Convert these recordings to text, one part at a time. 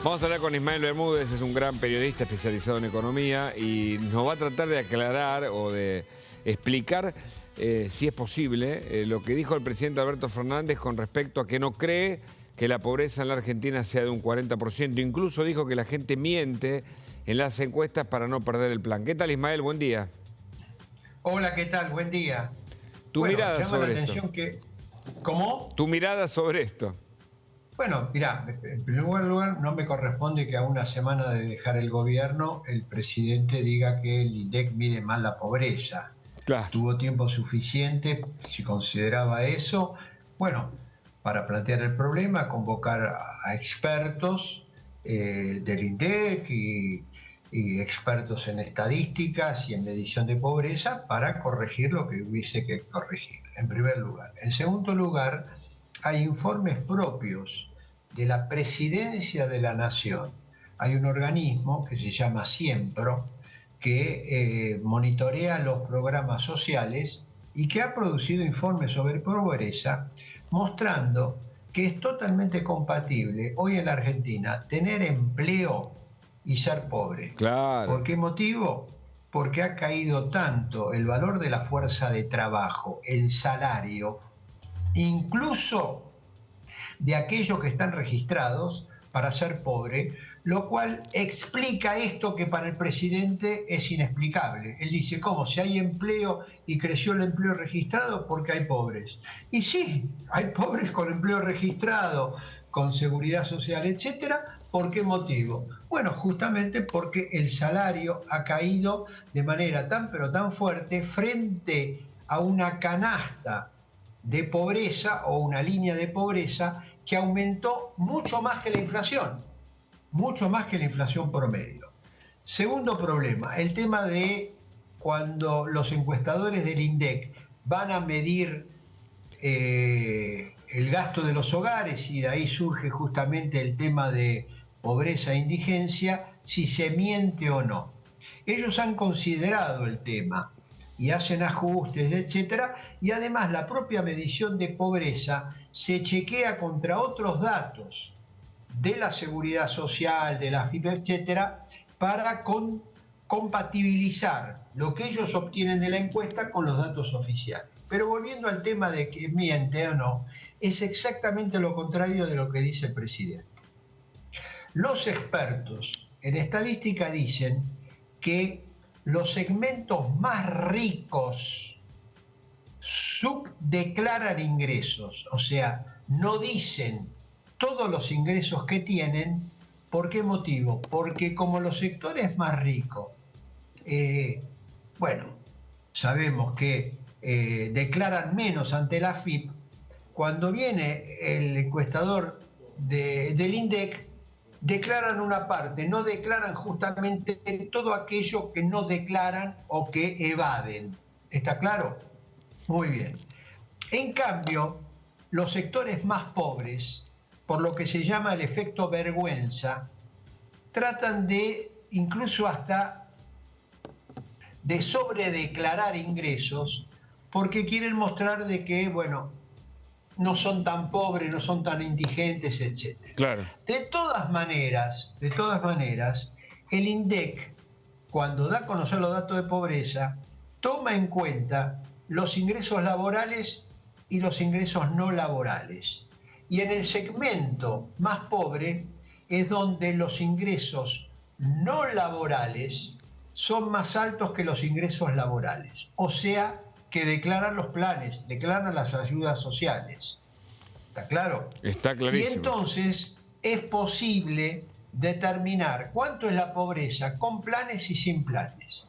Vamos a hablar con Ismael Bermúdez, es un gran periodista especializado en economía y nos va a tratar de aclarar o de explicar, si es posible, lo que dijo el presidente Alberto Fernández con respecto a que no cree que la pobreza en la Argentina sea de un 40%. Incluso dijo que la gente miente en las encuestas para no perder el plan. ¿Qué tal, Ismael? Buen día. Hola, ¿qué tal? Buen día. Tu mirada llama la sobre atención esto. que... ¿Cómo? Tu mirada sobre esto. Bueno, mirá, en primer lugar, no me corresponde que a una semana de dejar el gobierno el presidente diga que el INDEC mide mal la pobreza. Claro. Tuvo tiempo suficiente, si consideraba eso, bueno, para plantear el problema, convocar a expertos del INDEC y expertos en estadísticas y en medición de pobreza para corregir lo que hubiese que corregir, en primer lugar. En segundo lugar, hay informes propios de la Presidencia de la Nación. Hay un organismo que se llama Siempro, que monitorea los programas sociales y que ha producido informes sobre pobreza, mostrando que es totalmente compatible hoy en la Argentina tener empleo y ser pobre. Claro. ¿Por qué motivo? Porque ha caído tanto el valor de la fuerza de trabajo, el salario, incluso de aquellos que están registrados para ser pobre, lo cual explica esto que para el presidente es inexplicable. Él dice, ¿cómo? Si hay empleo y creció el empleo registrado, porque hay pobres. Y sí, hay pobres con empleo registrado, con seguridad social, etcétera. ¿Por qué motivo? Bueno, justamente porque el salario ha caído de manera tan pero tan fuerte frente a una canasta de pobreza o una línea de pobreza que aumentó mucho más que la inflación promedio. Segundo problema, el tema de cuando los encuestadores del INDEC van a medir el gasto de los hogares, y de ahí surge justamente el tema de pobreza e indigencia, si se miente o no. Ellos han considerado el tema y hacen ajustes, etcétera, y además la propia medición de pobreza se chequea contra otros datos de la seguridad social, de la AFIP, etcétera, para compatibilizar lo que ellos obtienen de la encuesta con los datos oficiales. Pero volviendo al tema de que miente o no, es exactamente lo contrario de lo que dice el presidente. Los expertos en estadística dicen que los segmentos más ricos subdeclaran ingresos, o sea, no dicen todos los ingresos que tienen. ¿Por qué motivo? Porque como los sectores más ricos, sabemos que declaran menos ante la AFIP, cuando viene el encuestador del INDEC, declaran una parte, no declaran justamente todo aquello que no declaran o que evaden. ¿Está claro? Muy bien. En cambio, los sectores más pobres, por lo que se llama el efecto vergüenza, tratan de, incluso hasta de sobredeclarar ingresos, porque quieren mostrar de que, no son tan pobres, no son tan indigentes, etc. Claro. De todas maneras, el INDEC, cuando da a conocer los datos de pobreza, toma en cuenta los ingresos laborales y los ingresos no laborales. Y en el segmento más pobre es donde los ingresos no laborales son más altos que los ingresos laborales. O sea, que declaran los planes, declaran las ayudas sociales. ¿Está claro? Está clarísimo. Y entonces es posible determinar cuánto es la pobreza con planes y sin planes.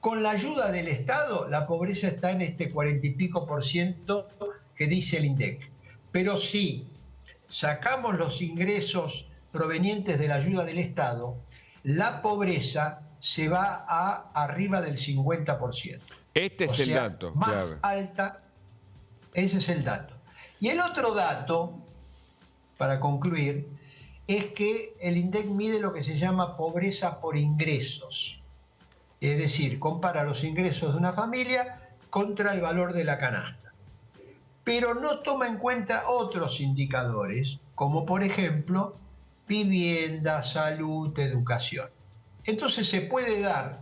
Con la ayuda del Estado, la pobreza está en este 40 y pico % que dice el INDEC. Pero si sacamos los ingresos provenientes de la ayuda del Estado, la pobreza se va a arriba del 50%. Este es el dato. Más claro. alta, ese es el dato. Y el otro dato, para concluir, es que el INDEC mide lo que se llama pobreza por ingresos. Es decir, compara los ingresos de una familia contra el valor de la canasta. Pero no toma en cuenta otros indicadores, como por ejemplo vivienda, salud, educación. Entonces se puede dar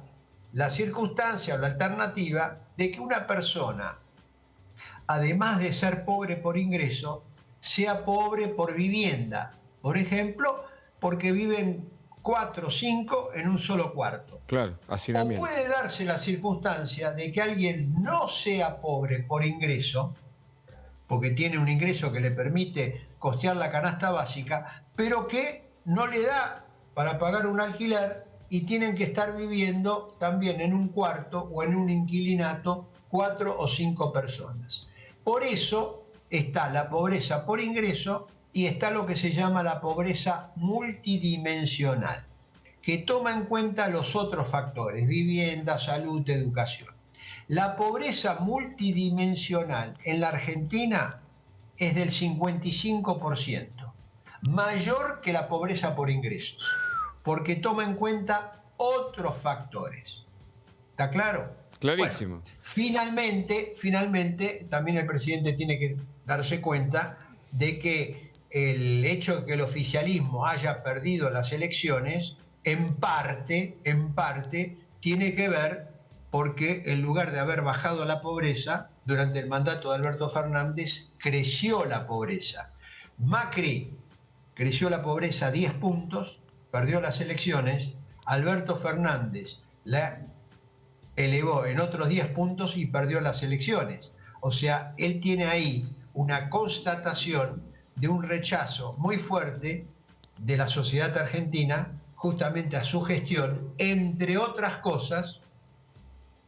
la circunstancia o la alternativa de que una persona, además de ser pobre por ingreso, sea pobre por vivienda. Por ejemplo, porque viven 4 o 5 en un solo cuarto. Claro, O hacinamiento. puede darse la circunstancia de que alguien no sea pobre por ingreso, porque tiene un ingreso que le permite costear la canasta básica, pero que no le da para pagar un alquiler y tienen que estar viviendo también en un cuarto o en un inquilinato 4 o 5 personas. Por eso está la pobreza por ingreso y está lo que se llama la pobreza multidimensional, que toma en cuenta los otros factores, vivienda, salud, educación. La pobreza multidimensional en la Argentina es del 55%, mayor que la pobreza por ingresos, porque toma en cuenta otros factores. ¿Está claro? Clarísimo. Bueno, finalmente, también el presidente tiene que darse cuenta de que el hecho de que el oficialismo haya perdido las elecciones, en parte, tiene que ver porque en lugar de haber bajado la pobreza, durante el mandato de Alberto Fernández creció la pobreza. Macri creció la pobreza 10 puntos, perdió las elecciones, Alberto Fernández la elevó en otros 10 puntos y perdió las elecciones. O sea, él tiene ahí una constatación de un rechazo muy fuerte de la sociedad argentina justamente a su gestión, entre otras cosas,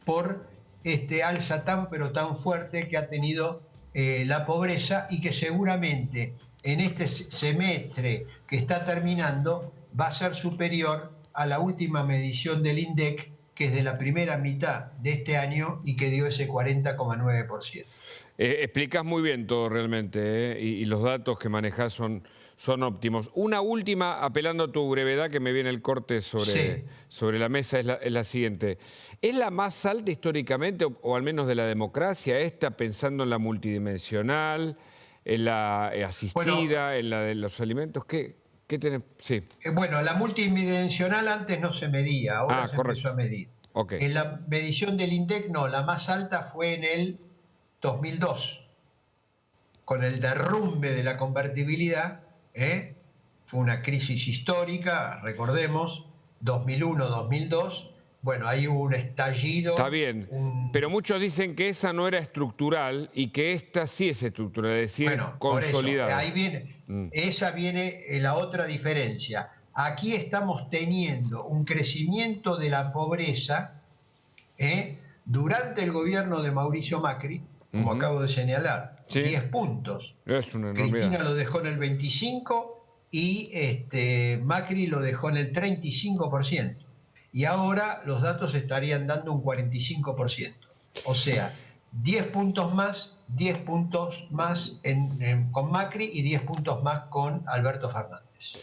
por este alza tan pero tan fuerte que ha tenido la pobreza y que seguramente en este semestre que está terminando va a ser superior a la última medición del INDEC, que es de la primera mitad de este año y que dio ese 40,9%. Explicás muy bien todo realmente, y los datos que manejás son óptimos. Una última, apelando a tu brevedad, que me viene el corte sobre la mesa, es la siguiente. ¿Es la más alta históricamente, o al menos de la democracia, esta, pensando en la multidimensional, en la asistida, en la de los alimentos? ¿Qué tenés? Sí. Bueno, la multidimensional antes no se medía, ahora se empezó a medir. Okay. En la medición del INDEC no, la más alta fue en el 2002, con el derrumbe de la convertibilidad, fue una crisis histórica, recordemos, 2001-2002, bueno, ahí hubo un estallido. Está bien, pero muchos dicen que esa no era estructural y que esta sí es estructural, es decir, bueno, consolidada. Por eso, ahí viene, esa viene la otra diferencia. Aquí estamos teniendo un crecimiento de la pobreza durante el gobierno de Mauricio Macri, como acabo de señalar, 10 puntos. Es una enormidad. Cristina lo dejó en el 25% y Macri lo dejó en el 35%. Y ahora los datos estarían dando un 45%. O sea, 10 puntos más con Macri y 10 puntos más con Alberto Fernández.